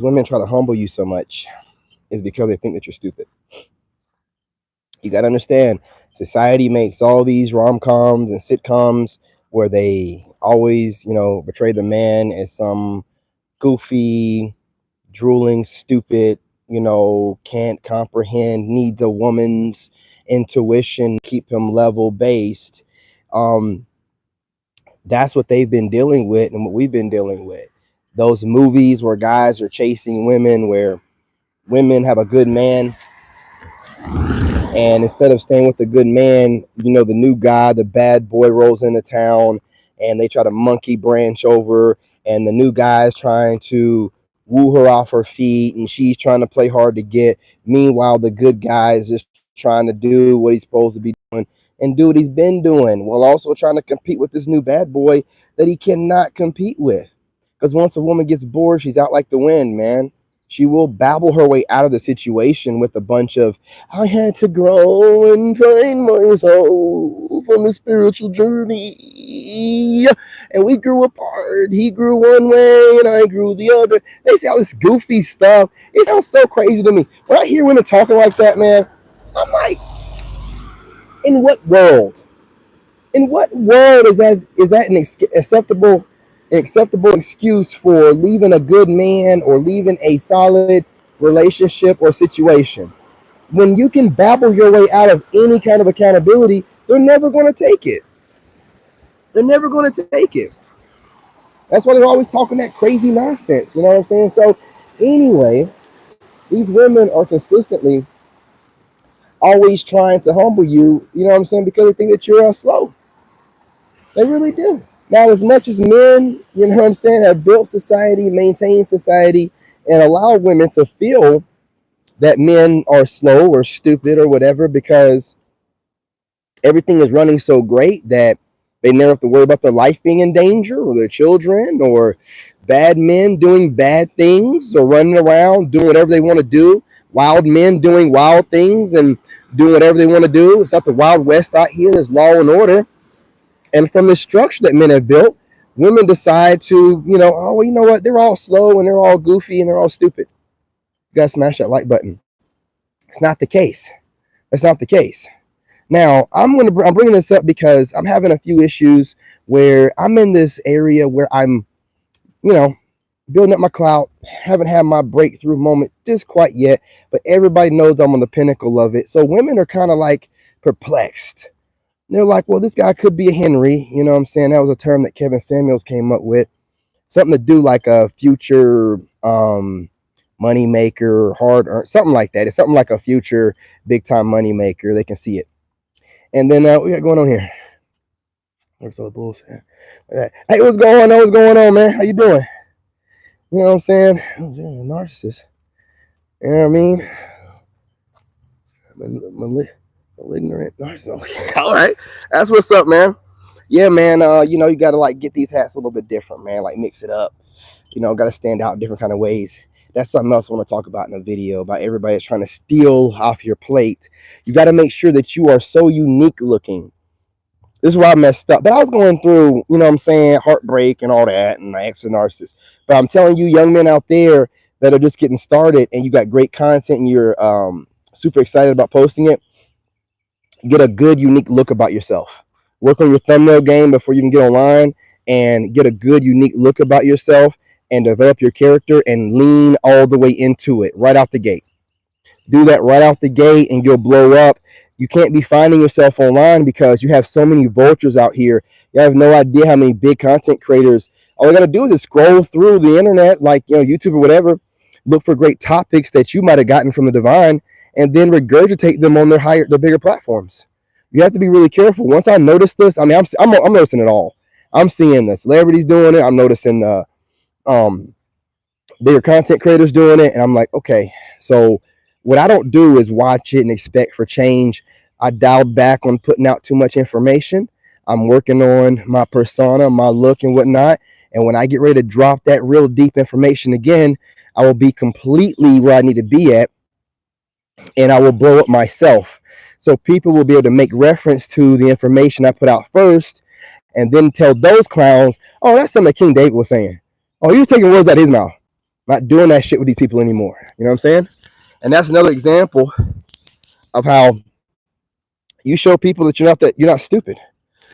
women try to humble you so much is because they think that you're stupid. You got to understand, society makes all these rom-coms and sitcoms where they always, portray the man as some goofy, drooling, stupid, can't comprehend, needs a woman's intuition, keep him level based. Um, that's what they've been dealing with and what we've been dealing with. Those movies where guys are chasing women, where women have a good man, and instead of staying with the good man, the new guy, the bad boy rolls into town and they try to monkey branch over, and the new guy is trying to woo her off her feet and she's trying to play hard to get. Meanwhile, the good guy is just trying to do what he's supposed to be doing and do what he's been doing while also trying to compete with this new bad boy that he cannot compete with. Because once a woman gets bored, she's out like the wind, man. She will babble her way out of the situation with a bunch of, I had to grow and find myself on the spiritual journey. And we grew apart. He grew one way and I grew the other. They say all this goofy stuff. It sounds so crazy to me. When I hear women talking like that, man, I'm like, in what world? In what world is that an acceptable excuse for leaving a good man or leaving a solid relationship or situation? When you can babble your way out of any kind of accountability, they're never going to take it. They're never going to take it. That's why they're always talking that crazy nonsense. You know what I'm saying? So, anyway, these women are consistently always trying to humble you. You know what I'm saying? Because they think that you're slow. They really do. Now, as much as men, you know what I'm saying, have built society, maintained society, and allowed women to feel that men are slow or stupid or whatever because everything is running so great that they never have to worry about their life being in danger or their children or bad men doing bad things or running around doing whatever they want to do, wild men doing wild things and doing whatever they want to do. It's not the Wild West out here. There's law and order. And from the structure that men have built, women decide to, oh, well, you know what? They're all slow and they're all goofy and they're all stupid. You got to smash that like button. It's not the case. That's not the case. Now, I'm bringing this up because I'm having a few issues where I'm in this area where I'm, building up my clout. Haven't had my breakthrough moment just quite yet, but everybody knows I'm on the pinnacle of it. So women are kind of like perplexed. They're like, well, this guy could be a Henry. You know what I'm saying? That was a term that Kevin Samuels came up with. Something to do like a future money maker, hard earn, something like that. It's something like a future big time money maker. They can see it. And then what we got going on here? There's all the bulls. Hey, what's going on? What's going on, man? How you doing? You know what I'm saying? Oh, you're a narcissist. You know what I mean? Ignorant narcissist. Okay. All right, that's what's up, man. Yeah, man. You got to like get these hats a little bit different, man. Like mix it up. Got to stand out in different kind of ways. That's something else I want to talk about in a video about everybody that's trying to steal off your plate. You got to make sure that you are so unique looking. This is where I messed up. But I was going through, you know what I'm saying, heartbreak and all that, and my ex a narcissist. But I'm telling you, young men out there that are just getting started and you got great content and you're super excited about posting it, get a good, unique look about yourself. Work on your thumbnail game before you can get online and get a good, unique look about yourself and develop your character and lean all the way into it right out the gate. Do that right out the gate and you'll blow up. You can't be finding yourself online because you have so many vultures out here. You have no idea how many big content creators. All you got to do is just scroll through the internet, like YouTube or whatever, look for great topics that you might have gotten from the divine, and then regurgitate them on the bigger platforms. You have to be really careful. Once I noticed this, I mean, I'm noticing it all. I'm seeing the celebrities doing it. I'm noticing bigger content creators doing it, and I'm like, okay, so what I don't do is watch it and expect for change. I dialed back on putting out too much information. I'm working on my persona, my look and whatnot. And when I get ready to drop that real deep information again, I will be completely where I need to be at. And I will blow up myself. So people will be able to make reference to the information I put out first and then tell those clowns, oh, that's something that King David was saying. Oh, he was taking words out of his mouth. not doing that shit with these people anymore. You know what I'm saying? And that's another example of how you show people that you're not stupid.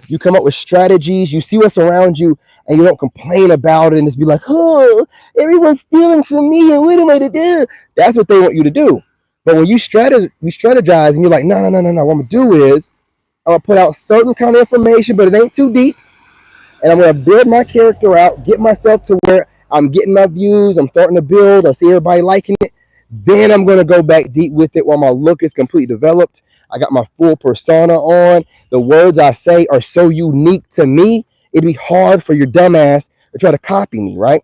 You come up with strategies. You see what's around you, and you don't complain about it and just be like, "Oh, everyone's stealing from me, and what am I to do?" That's what they want you to do. But when you strategize, and you're like, "No, no, no, no, no. What I'm gonna do is I'm gonna put out certain kind of information, but it ain't too deep, and I'm gonna build my character out, get myself to where I'm getting my views. I'm starting to build. I see everybody liking it. Then I'm gonna go back deep with it while my look is completely developed. I got my full persona on. The words I say are so unique to me. It'd be hard for your dumbass to try to copy me, right?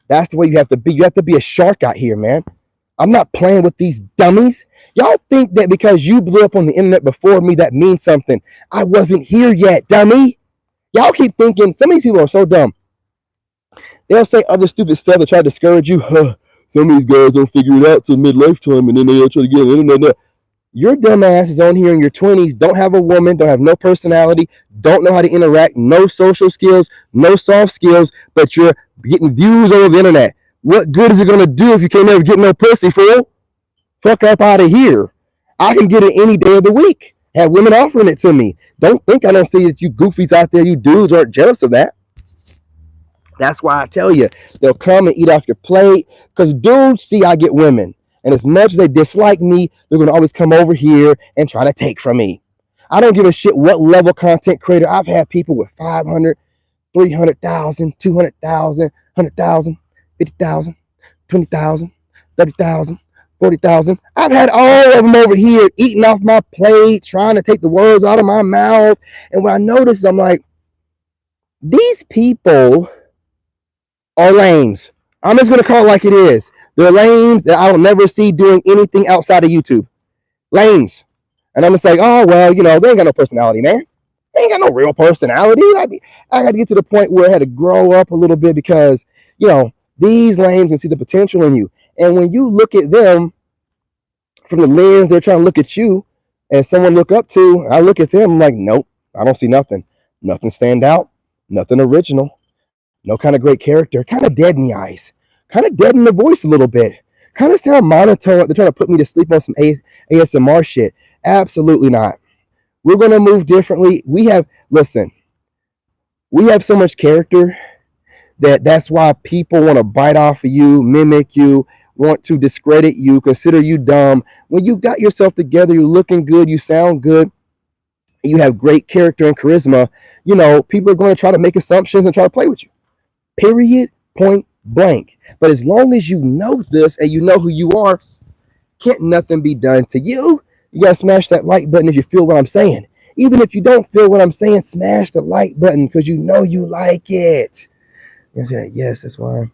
That's the way you have to be. You have to be a shark out here, man. I'm not playing with these dummies. Y'all think that because you blew up on the internet before me, that means something. I wasn't here yet, dummy. Y'all keep thinking, some of these people are so dumb. They'll say other stupid stuff to try to discourage you. Some of these guys don't figure it out till mid-lifetime, and then they'll try to get the internet. Your dumb ass is on here in your 20s, don't have a woman, don't have no personality, don't know how to interact, no social skills, no soft skills, but you're getting views over the internet. What good is it going to do if you can't ever get no pussy, fool? Fuck up out of here. I can get it any day of the week. Have women offering it to me. Don't think I don't see that you goofies out there, you dudes aren't jealous of that. That's why I tell you, they'll come and eat off your plate because dudes see I get women. And as much as they dislike me, they're going to always come over here and try to take from me. I don't give a shit what level content creator. I've had people with 500, 300,000, 200,000, 100,000, 50,000, 20,000, 30,000, 40,000. I've had all of them over here eating off my plate, trying to take the words out of my mouth. And when I notice, I'm like, these people are lames. I'm just going to call it like it is. They're lames that I will never see doing anything outside of YouTube. Lames. And I'm just like, oh, well, they ain't got no personality, man. They ain't got no real personality. I got to get to the point where I had to grow up a little bit because, these lames can see the potential in you. And when you look at them from the lens they're trying to look at you as someone look up to, I look at them, I'm like, nope, I don't see nothing. Nothing stand out. Nothing original. No kind of great character. Kind of dead in the eyes. Kind of dead in the voice a little bit. Kind of sound monotone. They're trying to put me to sleep on some ASMR shit. Absolutely not. We're going to move differently. We have so much character that's why people want to bite off of you, mimic you, want to discredit you, consider you dumb. When you got yourself together, you're looking good, you sound good, you have great character and charisma, people are going to try to make assumptions and try to play with you. Period. Point blank. But as long as you know this and you know who you are, can't nothing be done to you. You got to smash that like button if you feel what I'm saying. Even if you don't feel what I'm saying, smash the like button because you know you like it. Yes, that's why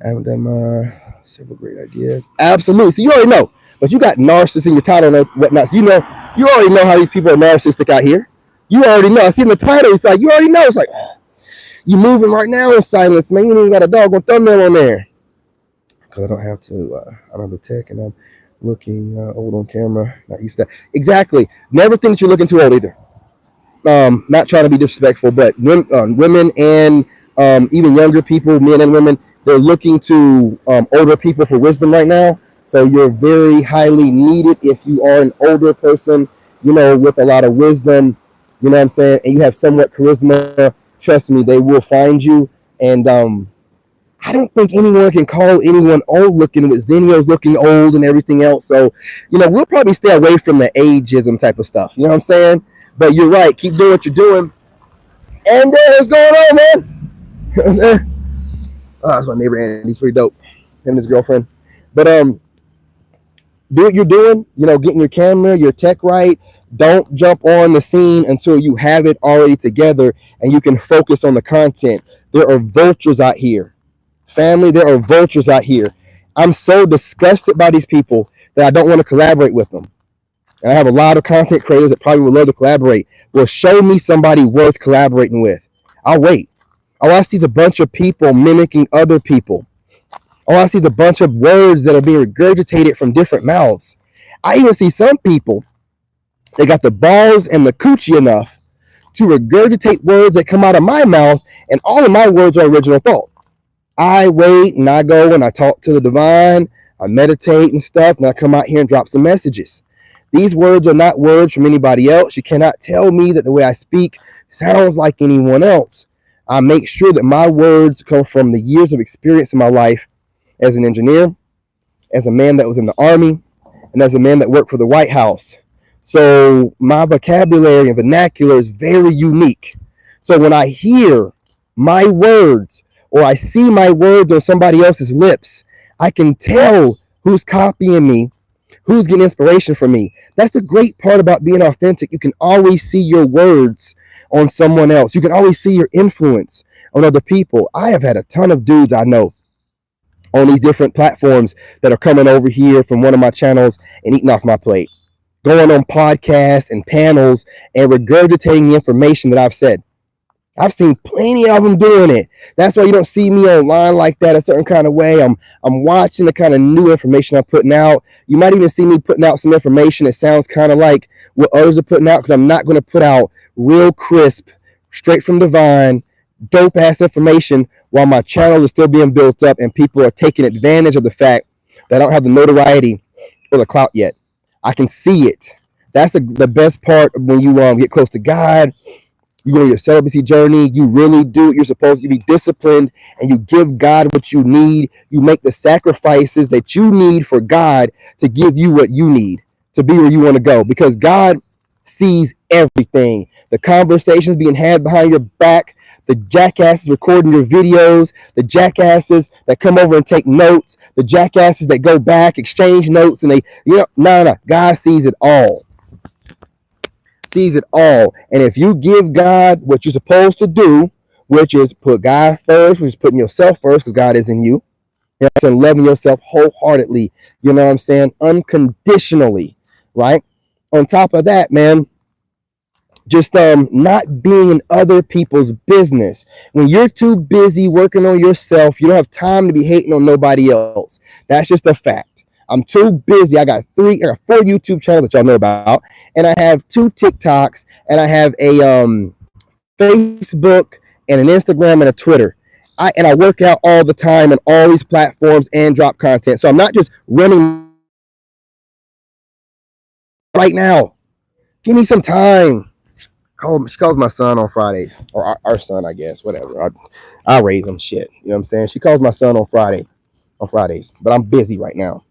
I haven't done several great ideas. Absolutely. So you already know. But you got narcissists in your title and whatnot. So you already know how these people are narcissistic out here. You already know. I see in the title, it's like, you already know. It's like, you moving right now in silence, man. You ain't even got a doggone thumbnail on there. Because I don't have to, I don't have the tech and I'm looking old on camera. Not used to that. Exactly. Never think that you're looking too old either. Not trying to be disrespectful, but women and even younger people, men and women, they're looking to older people for wisdom right now. So you're very highly needed if you are an older person, with a lot of wisdom, you know what I'm saying, and you have somewhat charisma. Trust me, they will find you. And I don't think anyone can call anyone old looking with Zenio's looking old and everything else. So, we'll probably stay away from the ageism type of stuff. You know what I'm saying? But you're right. Keep doing what you're doing. And what's going on, man? You know what I'm saying? Oh, that's my neighbor Andy. He's pretty dope. Him and his girlfriend. But do what you're doing. Getting your camera, your tech right. Don't jump on the scene until you have it already together and you can focus on the content. There are vultures out here. Family, there are vultures out here. I'm so disgusted by these people that I don't want to collaborate with them. And I have a lot of content creators that probably would love to collaborate. Well, show me somebody worth collaborating with. I'll wait. All I see is a bunch of people mimicking other people. All I see is a bunch of words that are being regurgitated from different mouths. I even see some people, they got the balls and the coochie enough to regurgitate words that come out of my mouth, and all of my words are original thought. I wait and I go and I talk to the divine, I meditate and stuff, and I come out here and drop some messages. These words are not words from anybody else. You cannot tell me that the way I speak sounds like anyone else. I make sure that my words come from the years of experience in my life as an engineer, as a man that was in the Army, and as a man that worked for the White House. So my vocabulary and vernacular is very unique. So when I hear my words or I see my words on somebody else's lips, I can tell who's copying me, who's getting inspiration from me. That's the great part about being authentic. You can always see your words on someone else. You can always see your influence on other people. I have had a ton of dudes I know on these different platforms that are coming over here from one of my channels and eating off my plate, going on podcasts and panels and regurgitating the information that I've said. I've seen plenty of them doing it. That's why you don't see me online like that a certain kind of way. I'm watching the kind of new information I'm putting out. You might even see me putting out some information that sounds kind of like what others are putting out, because I'm not going to put out real crisp, straight from divine, dope ass information while my channel is still being built up and people are taking advantage of the fact that I don't have the notoriety or the clout yet. I can see it. That's the best part when you get close to God. You go on your celibacy journey, you really do what you're supposed to. You be disciplined and you give God what you need. You make the sacrifices that you need for God to give you what you need to be where you want to go, because God sees everything. The conversations being had behind your back, the jackasses recording your videos, the jackasses that come over and take notes, the jackasses that go back, exchange notes, and no. God sees it all. Sees it all. And if you give God what you're supposed to do, which is put God first, which is putting yourself first, because God is in you, and loving yourself wholeheartedly, you know what I'm saying, unconditionally, right? On top of that, man, just not being in other people's business. When you're too busy working on yourself, you don't have time to be hating on nobody else. That's just a fact. I'm too busy. I got 4 YouTube channels that y'all know about, and I have 2 TikToks, and I have a Facebook and an Instagram and a Twitter. I work out all the time on all these platforms and drop content. So I'm not just running right now. Give me some time. She calls my son on Fridays, or our son, I guess, whatever. I raise him, shit. You know what I'm saying? She calls my son on Fridays, but I'm busy right now.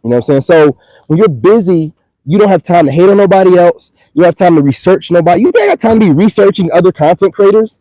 You know what I'm saying? So when you're busy, you don't have time to hate on nobody else. You don't have time to research nobody. You think I got time to be researching other content creators?